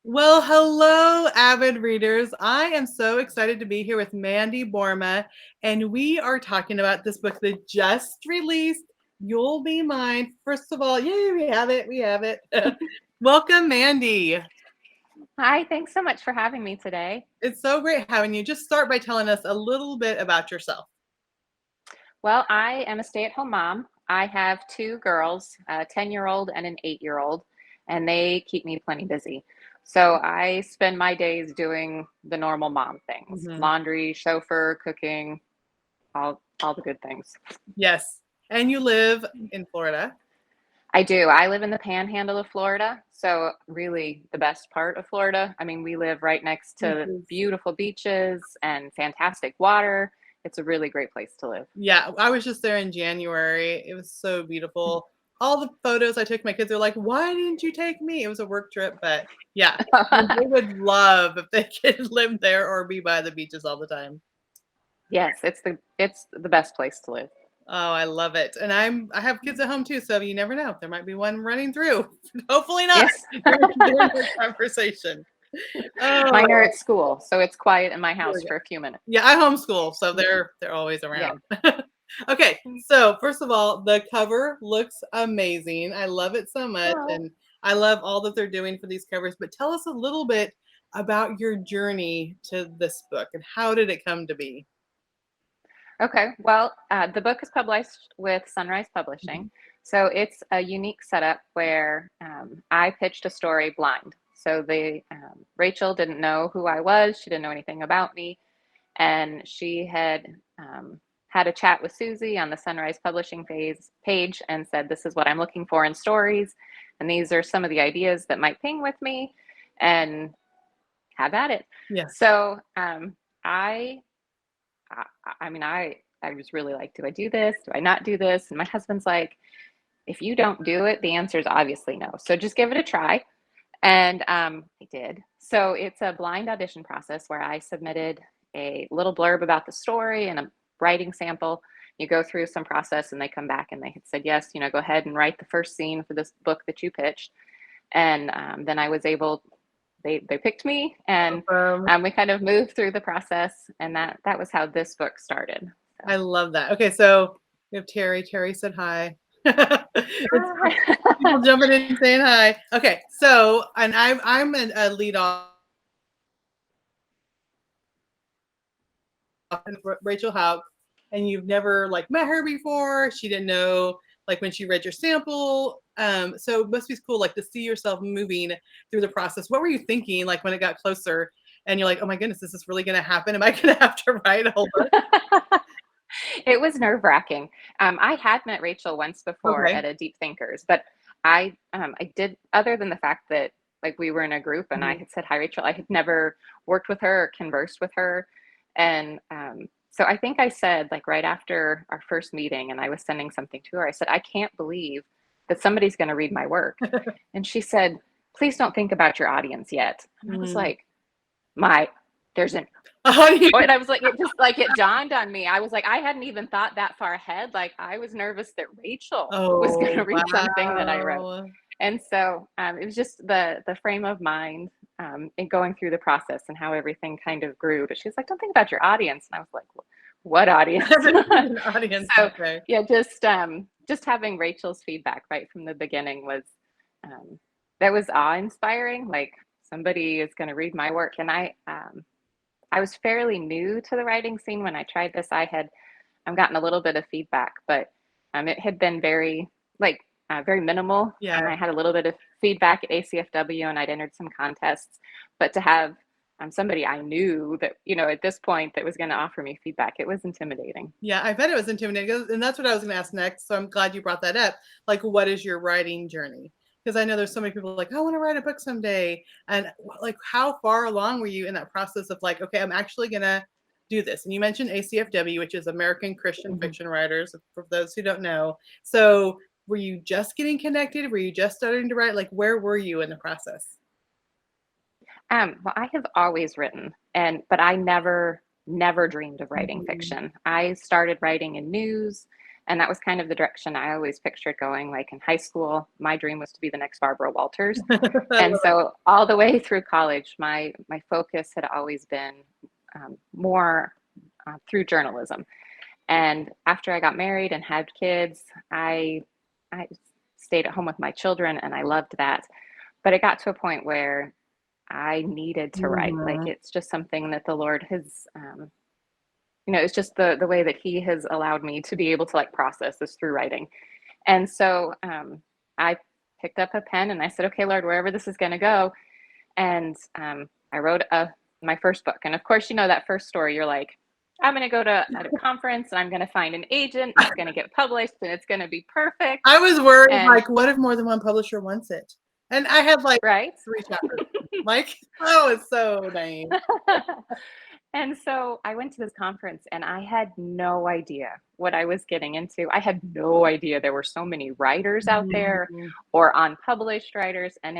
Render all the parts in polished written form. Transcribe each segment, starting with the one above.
Well, hello, avid readers. I am so excited to be here with Mandy Boerma, and we are talking about this book that just released, You'll Be Mine. First of all, yay, we have it. We have it. Welcome, Mandy. Hi, thanks so much for having me today. It's so great having you. Just start by telling us a little bit about yourself. Well, I am a stay-at-home mom. I have two girls, a 10-year-old and an 8-year-old, and they keep me plenty busy. So I spend my days doing the normal mom things, Mhm. laundry, chauffeur, cooking, all the good things. Yes. And you live in Florida. I do. I live in the panhandle of Florida, so really the best part of Florida. I mean, we live right next to Beaches. beautiful beaches and fantastic water. It's a really great place to live. Yeah, I was just there in January. It was so beautiful. All the photos I took, my kids are like, "Why didn't you take me?" It was a work trip, but yeah, they would love if they could live there or be by the beaches all the time. Yes, it's the best place to live. Oh, I love it. And I have kids at home too, so you never know. There might be one running through. Hopefully not Yes. during this conversation. Mine are Oh, at school, so it's quiet in my there we house go. for a few minutes. Yeah, I homeschool, so Mhm. they're always Yeah. around. Okay, so first of all, the cover looks amazing. I love it so much, Oh. and I love all that they're doing for these covers. But tell us a little bit about your journey to this book and how did it come to be? Okay. Well, the book is published with Sunrise Publishing, Mhm. so it's a unique setup where I pitched a story blind. So the Rachel didn't know who I was. She didn't know anything about me, and she had had a chat with Susie on the Sunrise Publishing page and said, "This is what I'm looking for in stories, and these are some of the ideas that might ping with me, and have at it." Yeah. So I, I, I mean, I was really like, "Do I do this? Do I not do this?" And my husband's like, "If you don't do it, the answer is obviously no. So just give it a try." And I did. So it's a blind audition process where I submitted a little blurb about the story and a writing sample. You go through some process and they come back and they had said, yes, go ahead and write the first scene for this book that you pitched. And then I was able, they picked me and Awesome. we kind of moved through the process. And that was how this book started. So. I love that. Okay, so we have Terry. Terry said hi. It's people jumping in and saying hi. Okay, so and I'm a lead off Rachel Houck, and you've never like met her before. She didn't know like when she read your sample. So it must be cool like to see yourself moving through the process. What were you thinking like when it got closer and you're like, oh my goodness, is this really gonna happen? Am I gonna have to write a whole book? It was nerve-wracking. I had met Rachel once before Okay. at a Deep Thinkers, but I did, other than the fact that like we were in a group and I Mhm. had said hi Rachel, I had never worked with her or conversed with her, and so I think I said like right after our first meeting, and I was sending something to her. I said, "I can't believe that somebody's going to read my work," and she said, "Please don't think about your audience yet." And I was Mm. like, "My, there's an How do you Oh, and I was like, it just like it dawned on me. I was like, I hadn't even thought that far ahead. Like I was nervous that Rachel was going to Oh, read something that I wrote, wow. and so it was just the frame of mind in going through the process and how everything kind of grew. But she was like, "Don't think about your audience," and I was like, "What audience?" There's an audience So out there. yeah, just having Rachel's feedback right from the beginning was um, that was awe inspiring. Like somebody is going to read my work, and I was fairly new to the writing scene when I tried this. I had gotten a little bit of feedback, but it had been very minimal. Yeah. I had a little bit of feedback at ACFW, and I'd entered some contests. But to have somebody I knew that at this point that was going to offer me feedback, it was intimidating. Yeah, I bet it was intimidating, and that's what I was gonna ask next, so I'm glad you brought that up. Like, what is your writing journey? Because I know there's so many people like, "I wanna write a book someday," and, like, how far along were you in that process of like, "Okay, I'm actually gonna do this?" And you mentioned ACFW, which is American Christian Mhm. Fiction Writers, for those who don't know. So, were you just getting connected? Were you just starting to write? Like, where were you in the process? Well, I have always written, but I never dreamed of writing Mhm. fiction. I started writing in news And that was kind of the direction I always pictured going. Like in high school, my dream was to be the next Barbara Walters. I And love it. so all the way through college, my focus had always been more through journalism. And after I got married and had kids, I stayed at home with my children, and I loved that. But it got to a point where I needed to write. Like Mhm. it's just something that the Lord has, it's just the way that He has allowed me to be able to like process this through writing. And so I picked up a pen and I said, okay, Lord, wherever this is going to go. And I wrote my first book. And of course, that first story, you're like, I'm going to go to at a conference and I'm going to find an agent and it's going to get published and it's going to be perfect. I was worried, And like, what if more than one publisher wants it? And I had like right. 3 chapters. Like, oh, it's so naive. And so I went to this conference and I had no idea what I was getting into. I had no idea there were so many writers out there Mhm. or unpublished writers. And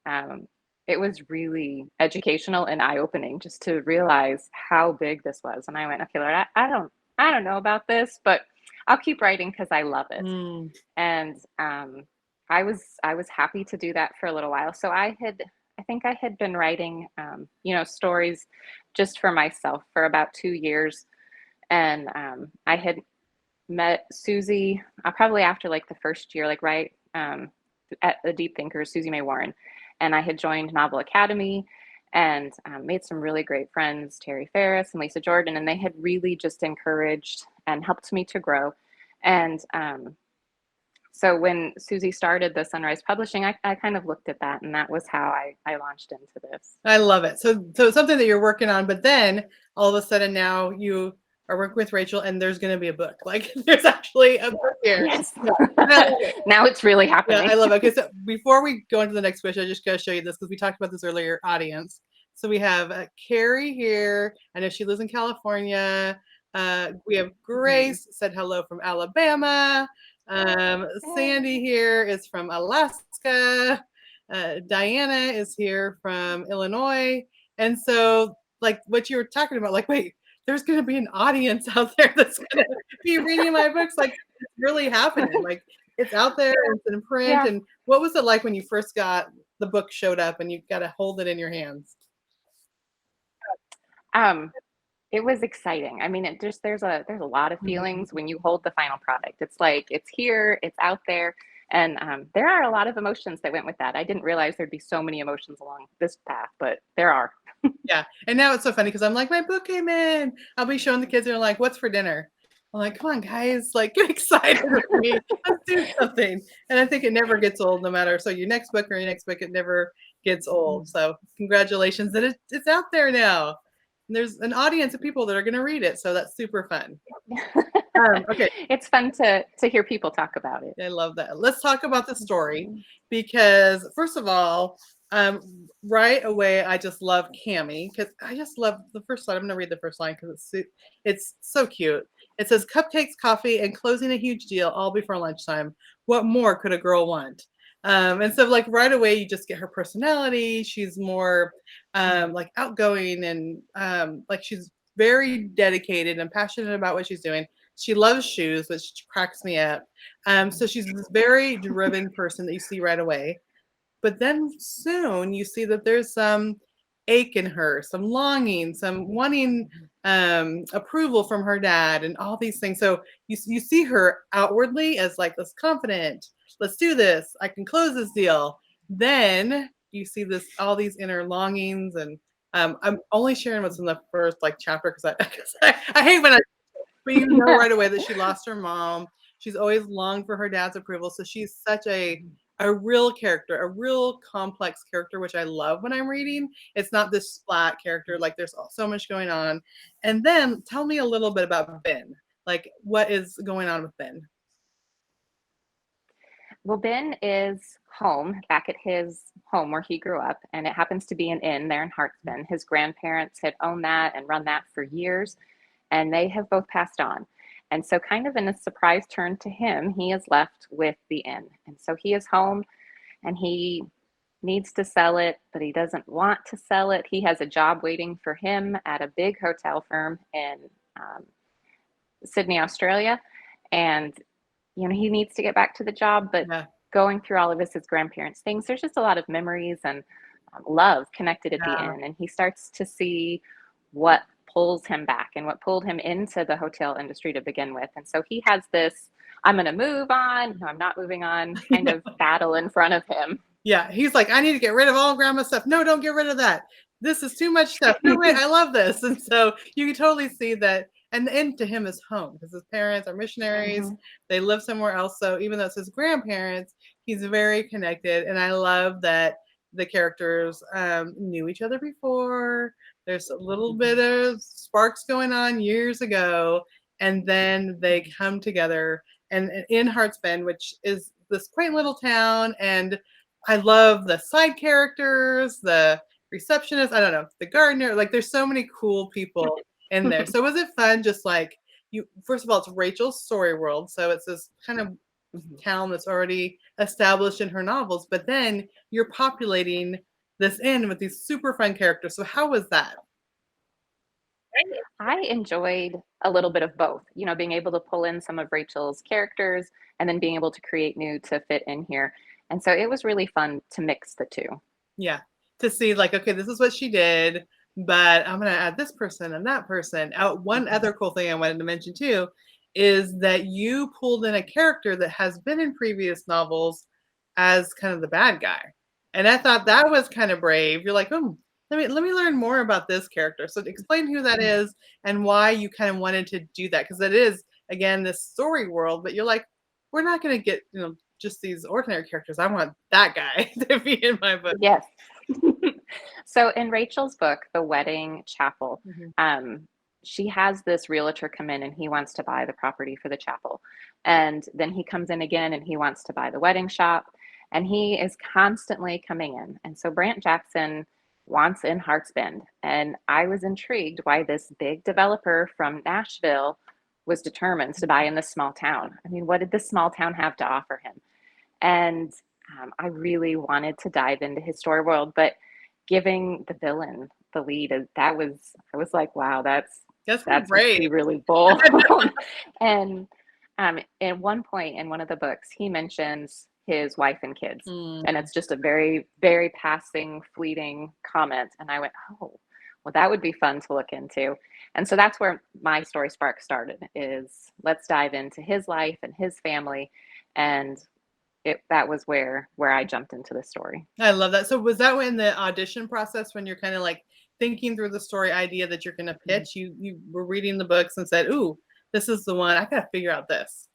um, it was really educational and eye-opening just to realize how big this was. And I went, okay, Lord, I don't know about this, but I'll keep writing because I love it. Mm. And I was happy to do that for a little while. So I think I had been writing stories just for myself for about 2 years, and I had met Susie probably after like the first year, like right at the Deep Thinkers, Susie May Warren, and I had joined Novel Academy and made some really great friends, Terry Ferris and Lisa Jordan, and they had really just encouraged and helped me to grow. And so when Susie started the Sunrise Publishing, I kind of looked at that, and that was how I launched into this. I love it. So it's something that you're working on, but then all of a sudden now you are working with Rachel and there's going to be a book. Like there's actually a book here. Yes. Yeah, and I love it. Now it's really Yeah, happening. I love it. Okay, so before we go into the next question, I just got to show you this because we talked about this earlier, audience. So we have Carrie here. I know she lives in California. We have Grace said hello from Alabama. Sandy here is from Alaska. Diana is here from Illinois. And so, like what you were talking about, like, wait, there's going to be an audience out there that's going to be reading my books. Like, it's really happening. Like, it's out there, it's in print. Yeah. And what was it like when you first got the book showed up and you got to hold it in your hands? Um, it was exciting. I mean, there's a lot of feelings when you hold the final product. It's like it's here, it's out there, and there are a lot of emotions that went with that. I didn't realize there'd be so many emotions along this path, but there are. Yeah. And now it's so funny because I'm like, my book came in. I'll be showing the kids, and they're like, what's for dinner? I'm like, come on, guys, like get excited with me. Let's do something. And I think it never gets old, no matter. So your next book or your next book, it never gets old. So congratulations that it's out there now. And there's an audience of people that are going to read it. So that's super fun. Okay. It's fun to hear people talk about it. I love that. Let's talk about the story because, first of all, right away, I just love Cammie because I just love the first line. I'm going to read the first line because it's so cute. It says, "Cupcakes, coffee, and closing a huge deal all before lunchtime. What more could a girl want?" And so, like right away, you just get her personality. She's more like outgoing and like she's very dedicated and passionate about what she's doing. She loves shoes, which cracks me up. So she's this very driven person that you see right away. But then soon you see that there's some ache in her, some longing, some wanting approval from her dad, and all these things. So you see her outwardly as like this confident, let's do this, I can close this deal. Then you see this all these inner longings, and I'm only sharing what's in the first like chapter because I hate when I but you know right away that she lost her mom. She's always longed for her dad's approval. So she's such a real character, a real complex character, which I love when I'm reading. It's not this splat character. Like there's so much going on. And then tell me a little bit about Ben. Like what is going on with Ben? Well, Ben is home, back at his home where he grew up, and it happens to be an inn there in Hartsville. His grandparents had owned that and run that for years, and they have both passed on. And so, kind of in a surprise turn to him, he is left with the inn. And so he is home and he needs to sell it, but he doesn't want to sell it. He has a job waiting for him at a big hotel firm in Sydney, Australia. and he needs to get back to the job, but Yeah, going through all of his grandparents' things, there's just a lot of memories and love connected at the yeah, end. And he starts to see what pulls him back and what pulled him into the hotel industry to begin with. And so he has this I'm going to move on, no, I'm not moving on kind yeah. of battle in front of him. Yeah, he's like, "I need to get rid of all grandma's stuff." "No, don't get rid of that. This is too much stuff." "No, wait, I love this." And so you can totally see that, and the end to him is home because his parents are missionaries. Hmm. They live somewhere else. So even though it's his grandparents, he's very connected. And I love that the characters knew each other before. There's a little bit Hmm. of sparks going on years ago, and then they Hmm. come together and in Hearts Bend, which is this quaint little town, and I love the side characters, the receptionist, I don't know, the gardener, like there's so many cool people in there. So was it fun just like you first of all, it's Rachel's story world, so it's this kind of Hmm. town that's already established in her novels, but then you're populating this in with these super fun characters. So how was that? I enjoyed a little bit of both, being able to pull in some of Rachel's characters and then being able to create new to fit in here. And so it was really fun to mix the two. Yeah. To see like, okay, this is what she did, but I'm gonna add this person and that person. One Mhm. other cool thing I wanted to mention too is that you pulled in a character that has been in previous novels as kind of the bad guy. And I thought that was kind of brave. You're like, let me learn more about this character. So explain who that is and why you kind of wanted to do that. Because it is, again, this story world, but you're like, we're not gonna get, just these ordinary characters. I want that guy to be in my book. Yes. So in Rachel's book, The Wedding Chapel, Mhm. um, she has this realtor come in and he wants to buy the property for the chapel. And then he comes in again and he wants to buy the wedding shop. And he is constantly coming in. And so Brant Jackson wants in Hearts Bend. And I was intrigued why this big developer from Nashville was determined to buy in this small town. I mean, what did this small town have to offer him? And I really wanted to dive into his story world, but giving the villain the lead, I was like, wow, That's that's great. actually really bold. And at one point in one of the books, he mentions his wife and kids, and Mm, it's just a very, very passing, fleeting comment. And I went, oh, well, that would be fun to look into. And so that's where my story spark started. Is let's dive into his life and his family, and that was where I jumped into the story. I love that. So was that in the audition process when you're kind of like thinking through the story idea that you're going to Mhm. pitch? You were reading the books and said, "Ooh, this is the one. I got to figure out this."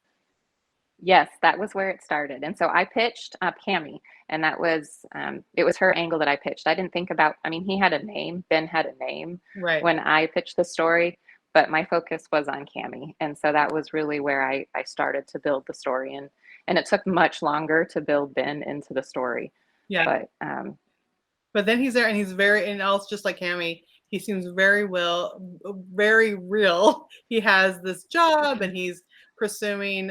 Yes, that was where it started. And so I pitched Cami, and it was her angle that I pitched. I didn't think about. I mean, he had a name. Ben had a name Right. when I pitched the story, but my focus was on Cami, and so that was really where I started to build the story, and it took much longer to build Ben into the story, Yeah. but But then he's there and he's very, and also just like Cammy, he seems very real. He has this job and he's pursuing,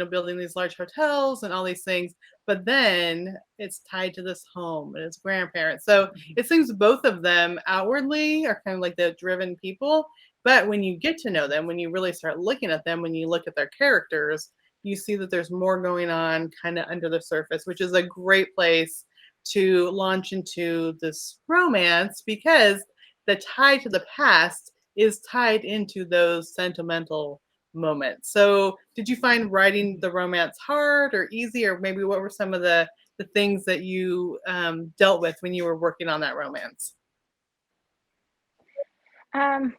building these large hotels and all these things. But then it's tied to this home and his grandparents. So it seems both of them outwardly are kind of like the driven people. But when you get to know them, when you really start looking at them, when you look at their characters, you see that there's more going on kind of under the surface, which is a great place to launch into this romance because the tie to the past is tied into those sentimental moments. So, did you find writing the romance hard or easy, or maybe what were some of the things that you dealt with when you were working on that romance? Um,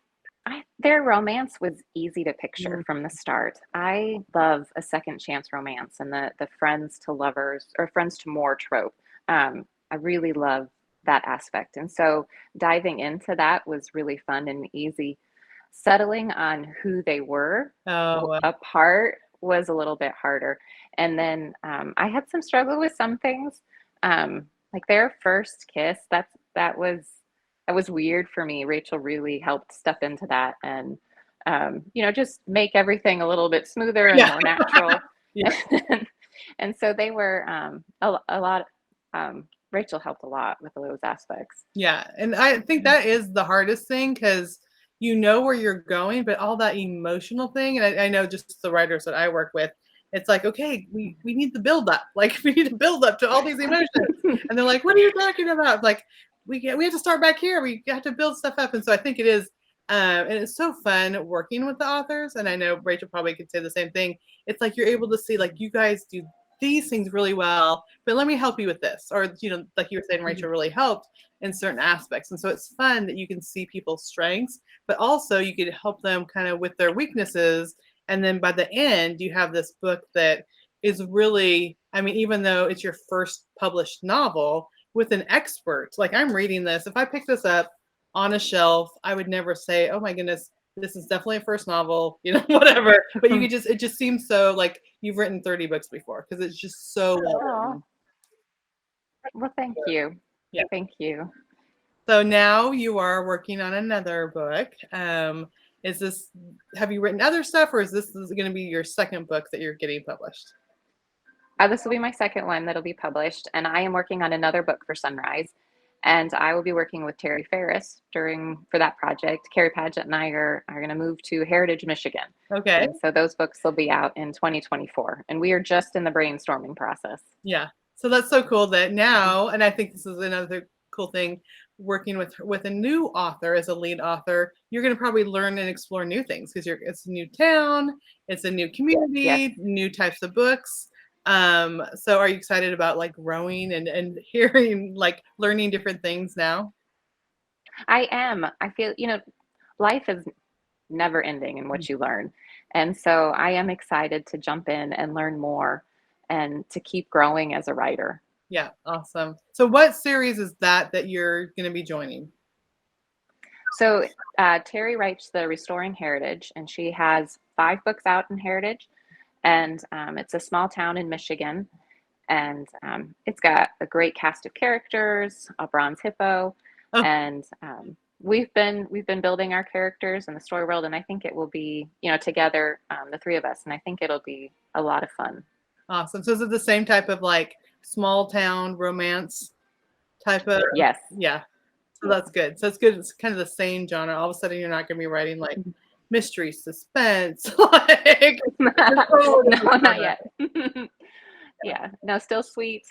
their romance was easy to picture Mm, from the start. I love a second chance romance and the friends to lovers or friends to more trope. I really love that aspect. And so diving into that was really fun and easy. Settling on who they were oh, apart was a little bit harder. And then I had some struggle with some things. Like their first kiss, that was weird for me. Rachel really helped step into that and just make everything a little bit smoother and yeah, more natural. yeah, And so they were a lot. Rachel helped a lot with those aspects. yeah. And I think that is the hardest thing because you know where you're going, but all that emotional thing, and I know just the writers that I work with, it's like, okay, we need the build up. Like we need to build up to all these emotions. And they're like, what are you talking about? Like we have to start back here. We have to build stuff up. And so I think it is and it's so fun working with the authors. And I know Rachel probably could say the same thing. It's like you're able to see like you guys do these things really well, but let me help you with this. Or, like you were saying, Rachel really helped in certain aspects. And so it's fun that you can see people's strengths, but also you could help them kind of with their weaknesses. And then by the end, you have this book that is really, I mean, even though it's your first published novel with an expert, like I'm reading this, if I pick this up on a shelf, I would never say, oh my goodness, this is definitely a first novel, whatever. But it just seems so like you've written 30 books before because it's just so well Oh, written. well, thank you. Yeah. Thank you. So now you are working on another book. Have you written other stuff, or is this going to be your second book that you're getting published? This will be my second one that'll be published, and I am working on another book for Sunrise, and I will be working with Terry Ferris for that project. Carrie Paget and I are going to move to Heritage, Michigan, Okay. and so those books will be out in 2024, and we are just in the brainstorming process. Yeah. So that's so cool that now, and I think this is another cool thing, working with a new author as a lead author, you're going to probably learn and explore new things because it's a new town, it's a new community, Yes. new types of books. So are you excited about like growing and hearing, like learning different things now? I am. I feel, life is never ending in what you learn. And so I am excited to jump in and learn more and to keep growing as a writer. Yeah, awesome. So what series is that you're going to be joining? So Terry writes the Restoring Heritage, and she has 5 books out in Heritage. And it's a small town in Michigan. And it's got a great cast of characters, a bronze hippo, Oh, and we've been building our characters in the story world, and I think it will be, together, the 3 of us, and I think it'll be a lot of fun. awesome. So is it the same type of like small town romance type of? Yes. Yeah. So that's good. So it's good. It's kind of the same genre. All of a sudden, you're not going to be writing like mystery, suspense, like No, not yet. Yeah, no, still sweet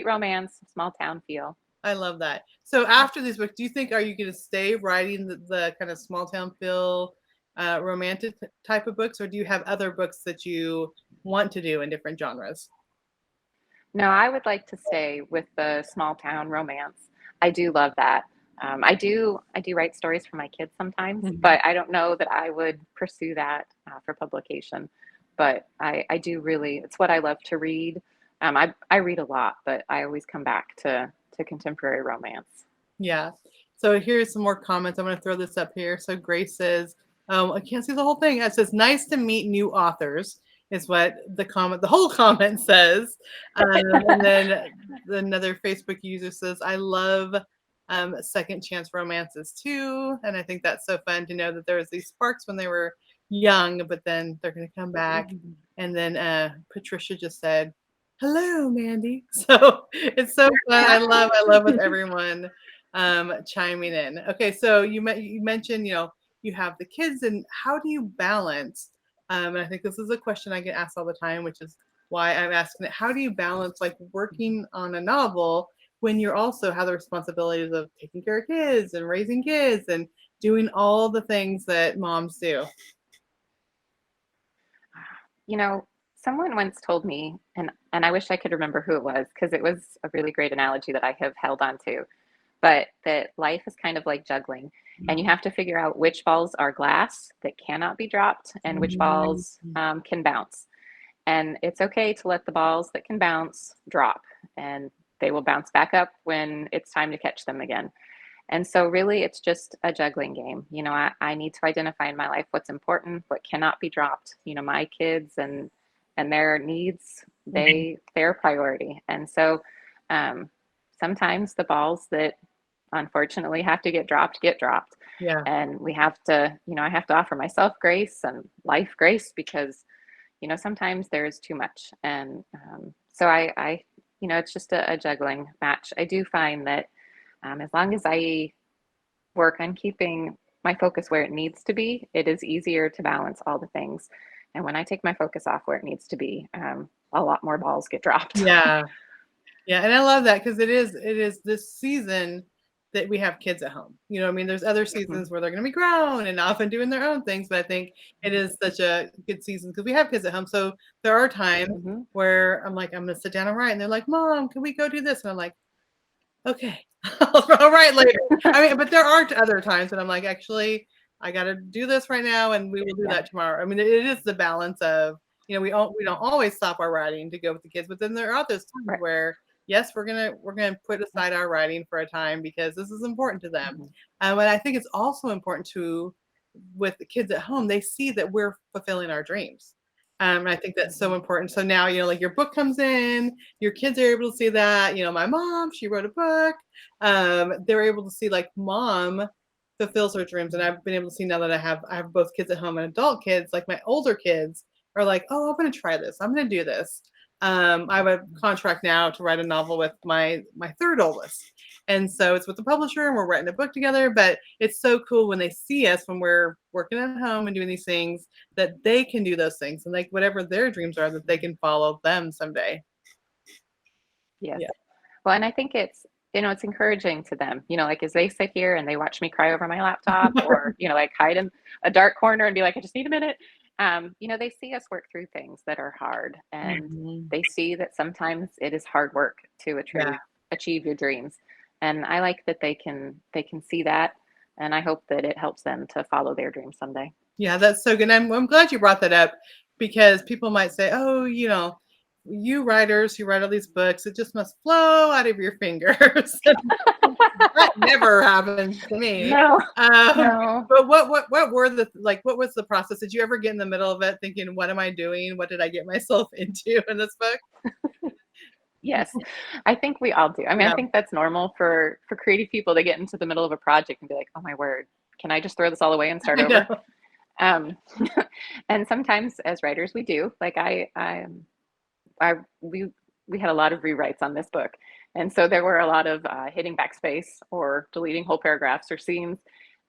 romance, small town feel. I love that. So after this book, do you think are you going to stay writing the kind of small town feel, romantic type of books, or do you have other books that you want to do in different genres? No, I would like to stay with the small town romance. I do love that. I do write stories for my kids sometimes, but I don't know that I would pursue that for publication. But I do really, it's what I love to read. I read a lot, but I always come back to contemporary romance. Yeah. So here's some more comments. I'm going to throw this up here. So Grace says, I can't see the whole thing. It says, nice to meet new authors, is what the whole comment says. And then another Facebook user says, I love second chance romances too. And I think that's so fun to know that there was these sparks when they were young, but then they're going to come back. And then Patricia just said, hello, Mandy. So it's so fun. I love with everyone chiming in. Okay, so you mentioned, you have the kids, and how do you balance? And I think this is a question I get asked all the time, which is why I'm asking it. How do you balance like working on a novel when you also have the responsibilities of taking care of kids and raising kids and doing all the things that moms do? You know, someone once told me, and I wish I could remember who it was because it was a really great analogy that I have held on to, but that life is kind of like juggling, and you have to figure out which balls are glass that cannot be dropped and which balls can bounce. And it's okay to let the balls that can bounce drop, and they will bounce back up when it's time to catch them again. And so, really, it's just a juggling game. I need to identify in my life what's important, what cannot be dropped. My kids and their needs, they're a priority. And so, sometimes the balls that unfortunately have to get dropped. Yeah. And we have to, I have to offer myself grace and life grace because, sometimes there's too much. And so it's just a juggling match. I do find that as long as I work on keeping my focus where it needs to be, it is easier to balance all the things. And when I take my focus off where it needs to be, a lot more balls get dropped. Yeah. Yeah, and I love that because it is this season that we have kids at home. You know, I mean, there's other Mhm. seasons where they're going to be grown and often doing their own things, but I think it is such a good season because we have kids at home. So there are times Mhm. where I'm like, I'm going to sit down and write, and they're like, "Mom, can we go do this?" And I'm like, "Okay, I'll write later." I mean, but there are other times that I'm like, "Actually, I got to do this right now, and we will do Yeah. that tomorrow." I mean, it is the balance of, we don't always stop our writing to go with the kids, but then there are those times Right. where yes, we're gonna put Yeah. aside our writing for a time because this is important to them. Mhm. And I think it's also important to with the kids at home, they see that we're fulfilling our dreams. And I think that's so Mhm. important. So now, like your book comes in, your kids are able to see that. My mom, she wrote a book. They're able to see like mom fulfills her dreams. And I've been able to see now that I have both kids at home and adult kids, like my older kids are like, oh, I'm gonna try this. I'm gonna do this. I have a contract now to write a novel with my third oldest. And so it's with the publisher and we're writing a book together. But it's so cool when they see us when we're working at home and doing these things that they can do those things and like whatever their dreams are that they can follow them someday. Yes. Yeah. Well, and I think it's encouraging to them, like as they sit here and they watch me cry over my laptop or, like hide in a dark corner and be like, I just need a minute. They see us work through things that are hard and Mhm. they see that sometimes it is hard work to Yeah. achieve your dreams. And I like that they can see that. And I hope that it helps them to follow their dreams someday. Yeah, that's so good. I'm glad you brought that up because people might say, oh, you writers who write all these books, it just must flow out of your fingers. That never happened to me. No, Um, no. but what was the process? Did you ever get in the middle of it thinking, what am I doing? What did I get myself into in this book? Yes, I think we all do. I mean, I Yeah, think that's normal for creative people to get into the middle of a project and be like, "Oh my word, can I just throw this all away and start I know. over?" Um, and sometimes as writers, we do. Like I we had a lot of rewrites on this book, and so there were a lot of hitting backspace or deleting whole paragraphs or scenes,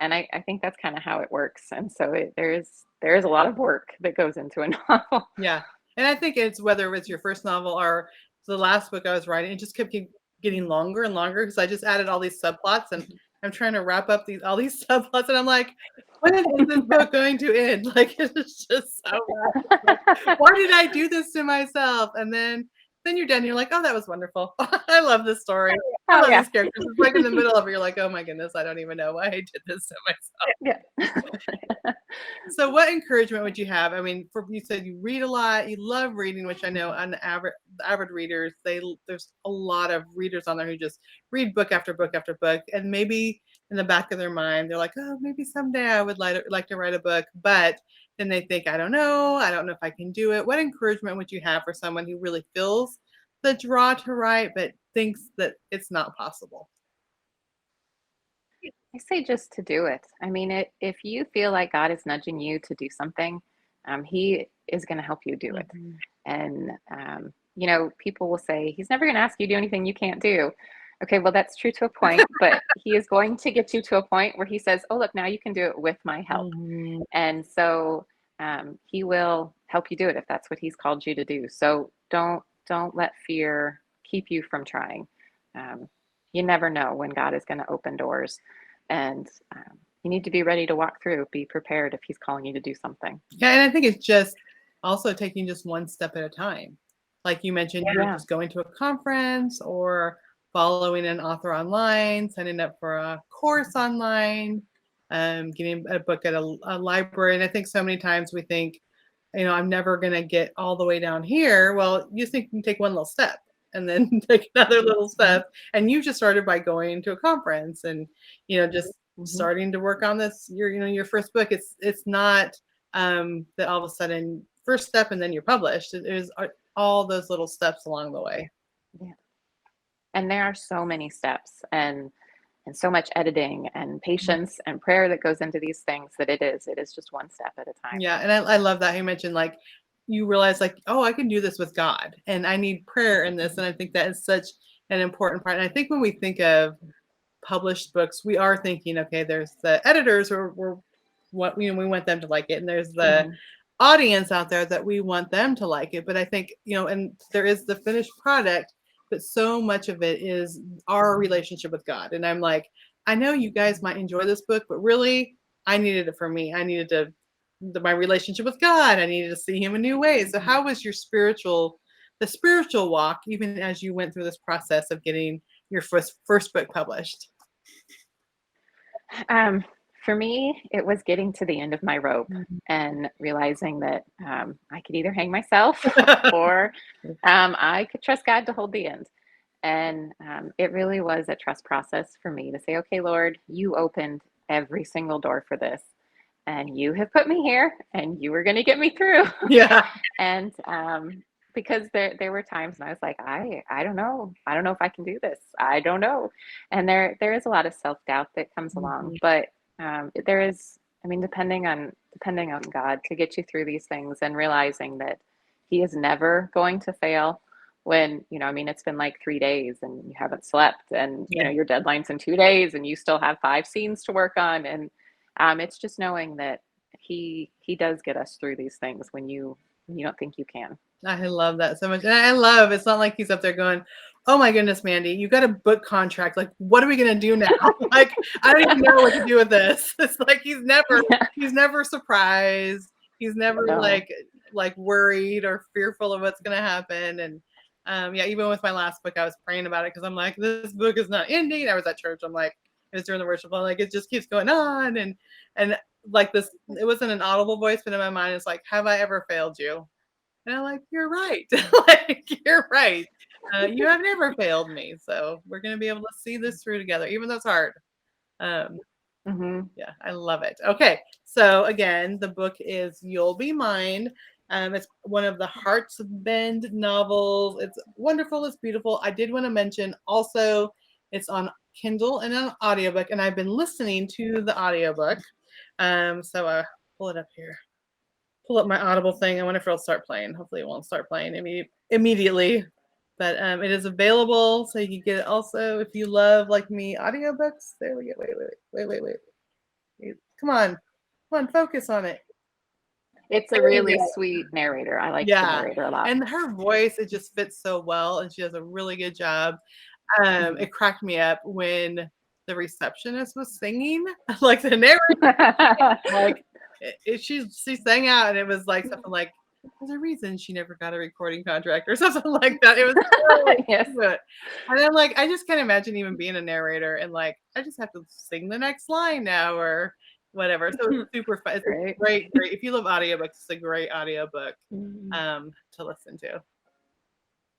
and I think that's kind of how it works. And so there is a lot of work that goes into a novel. Yeah. And I think it's whether it's your first novel or the last book I was writing, it just kept getting longer and longer because I just added all these subplots and I'm trying to wrap up these all these subplots and I'm like, when is this book going to end? Like it's just so much. Like, why did I do this to myself? And then you're done. You're like, oh, that was wonderful. I love this story. I Oh love yeah, these characters. It's like in the middle of it, you're like, oh my goodness, I don't even know why I did this to myself. yeah. So what encouragement would you have? I mean, you said you read a lot, you love reading, which I know on the avid readers, there's a lot of readers on there who just read book after book after book, and maybe in the back of their mind they're like, oh, maybe someday I would like to write a book, but then they think, I don't know if I can do it. What encouragement would you have for someone who really feels the draw to write, but thinks that it's not possible? I say just to do it. I mean, if you feel like God is nudging you to do something, He is going to help you do it. Mhm. And, people will say, He's never going to ask you to do anything you can't do. Okay, well, that's true to a point, but He is going to get you to a point where He says, oh, look, now you can do it with my help. Mhm. And so He will help you do it if that's what He's called you to do. So don't let fear keep you from trying. Um, you never know when God is going to open doors and you need to be ready to walk through, be prepared if he's calling you to do something. Yeah, and I think it's just also taking just one step at a time. Like you mentioned, you're Yeah. just going to a conference or following an author online, signing up for a course online, getting a book at a library. And I think so many times we think, I'm never going to get all the way down here. Well, you think you can take one little step and then take another little Hmm. step. And you just started by going to a conference and, just Hmm. starting to work on this, your first book. It's not that all of a sudden first step and then you're published. There's all those little steps along the way. Yeah. And there are so many steps and so much editing and patience and prayer that goes into these things that it is just one step at a time. Yeah, and I love that you mentioned like you realize like, oh, I can do this with God, and I need prayer in this, Mhm. and I think that is such an important part. And I think when we think of published books, we are thinking, okay, there's the editors or what we want them to like it, and there's the audience out there that we want them to like it. But I think, and there is the finished product, but so much of it is our relationship with God. And I'm like, I know you guys might enjoy this book, but really, I needed it for me. I needed my relationship with God. I needed to see Him in new ways. So, how was the spiritual walk, even as you went through this process of getting your first book published? For me, it was getting to the end of my rope and realizing that I could either hang myself or I could trust God to hold the end. And it really was a trust process for me to say, okay, Lord, you opened every single door for this, and you have put me here, and you were going to get me through. Yeah. And because there were times when I was like, I don't know. I don't know if I can do this. I don't know. And there is a lot of self-doubt that comes along, but there is, I mean, depending on God to get you through these things, and realizing that He is never going to fail. When, I mean, it's been like 3 days and you haven't slept, and, your deadline's in 2 days and you still have 5 scenes to work on. And it's just knowing that he does get us through these things when you don't think you can. I love that so much. And I love, it's not like He's up there going, oh my goodness, Mandy, you got a book contract. Like, what are we going to do now? Like, I don't even know what to do with this. It's like, he's never surprised. He's never like worried or fearful of what's going to happen. And even with my last book, I was praying about it because I'm like, this book is not ending. I was at church. I'm like, it was during the worship. I'm like, it just keeps going on. And like this, it wasn't an audible voice, but in my mind, it's like, have I ever failed you? And I'm like, you're right. Like, you're right. You have never failed me. So we're going to be able to see this through together, even though it's hard. Yeah, I love it. Okay. So again, the book is You'll Be Mine. It's one of the Hearts Bend novels. It's wonderful. It's beautiful. I did want to mention also it's on Kindle and an audiobook, and I've been listening to the audiobook. So I'll pull it up here. Pull up my Audible thing. I wonder if it'll start playing. Hopefully it won't start playing immediately. But it is available, so you can get it also if you love, like me, audiobooks. There we go. Wait. Come on, focus on it. It's a really sweet narrator. I like the narrator a lot. And her voice, it just fits so well, and she does a really good job. It cracked me up when the receptionist was singing, like the narrator, like she sang out, and it was like something like, there's a reason she never got a recording contract or something like that. It was really good. And I'm like, I just can't imagine even being a narrator and like, I just have to sing the next line now or whatever. So it's super fun. It's great. If you love audiobooks, it's a great audiobook to listen to.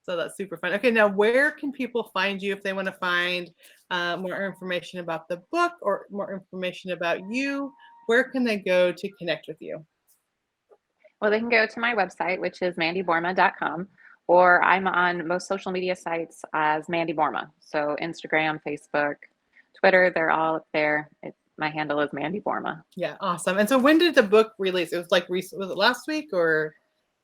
So that's super fun. Okay, now where can people find you if they want to find more information about the book or more information about you? Where can they go to connect with you? Well, they can go to my website, which is mandyboerma.com, or I'm on most social media sites as Mandy Boerma. So Instagram, Facebook, Twitter, they're all up there. My handle is Mandy Boerma. Yeah, awesome. And so when did the book release? It was like recent. Was it last week or?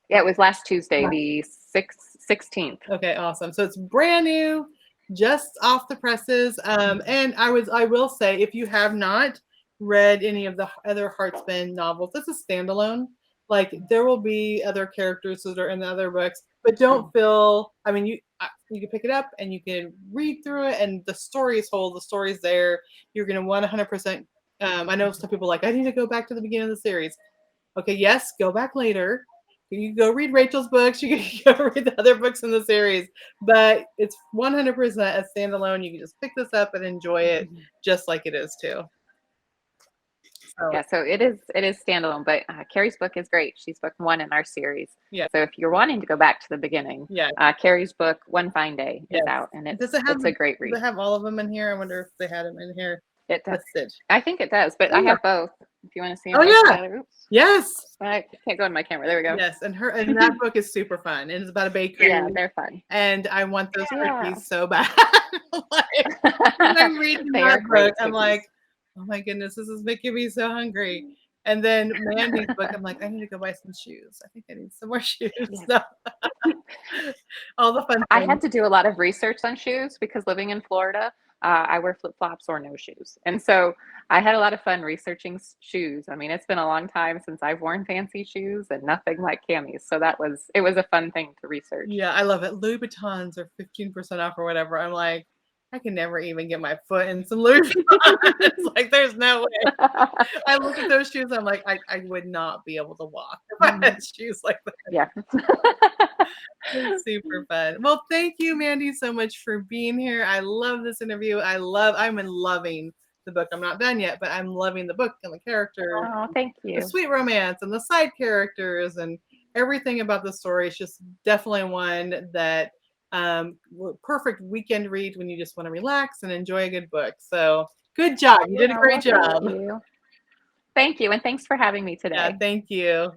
Yeah, it was last Tuesday, the 16th. Okay, awesome. So it's brand new, just off the presses. And I will say, if you have not read any of the other Heartsbend novels, it's a standalone. Like, there will be other characters that are in the other books, but don't feel, I mean, you can pick it up and you can read through it, and the story is whole, the story's there. You're going to 100%. I know some people are like, I need to go back to the beginning of the series. Okay, yes, go back later. You can go read Rachel's books. You can go read the other books in the series, but it's 100% a standalone. You can just pick this up and enjoy it just like it is too. Yeah, so it is standalone, but Carrie's book is great. She's book 1 in our series. Yeah. So if you're wanting to go back to the beginning, Carrie's book One Fine Day is out, and it's a great read. Does it have all of them in here? I wonder if they had them in here. It does. I think it does, but I have both. If you want to see them together. Oops. Yes. I can't go in my camera. There we go. Yes, and that book is super fun. And it's about a bakery. Yeah, they're fun. And I want those cookies so bad. When I'm reading that book, I'm like, oh my goodness, this is making me so hungry. And then Mandy's book, I'm like, I need to go buy some shoes. I think I need some more shoes. So, all the fun things. I had to do a lot of research on shoes because living in Florida, I wear flip flops or no shoes. And so I had a lot of fun researching shoes. I mean, it's been a long time since I've worn fancy shoes and nothing like camis. So it was a fun thing to research. Yeah, I love it. Louis Vuittons are 15% off or whatever. I'm like, I can never even get my foot in some Louis Vuittons. It's like, there's no way. I look at those shoes, I'm like, I would not be able to walk if I had shoes like that. Yeah. It's super fun. Well, thank you, Mandy, so much for being here. I love this interview. I'm loving the book. I'm not done yet, but I'm loving the book and the characters, Oh, thank the you. sweet romance and the side characters and everything about the story. Is just definitely one that perfect weekend read when you just want to relax and enjoy a good book. So good job. You did a great job. Thank you. And thanks for having me Yeah, today. thank you.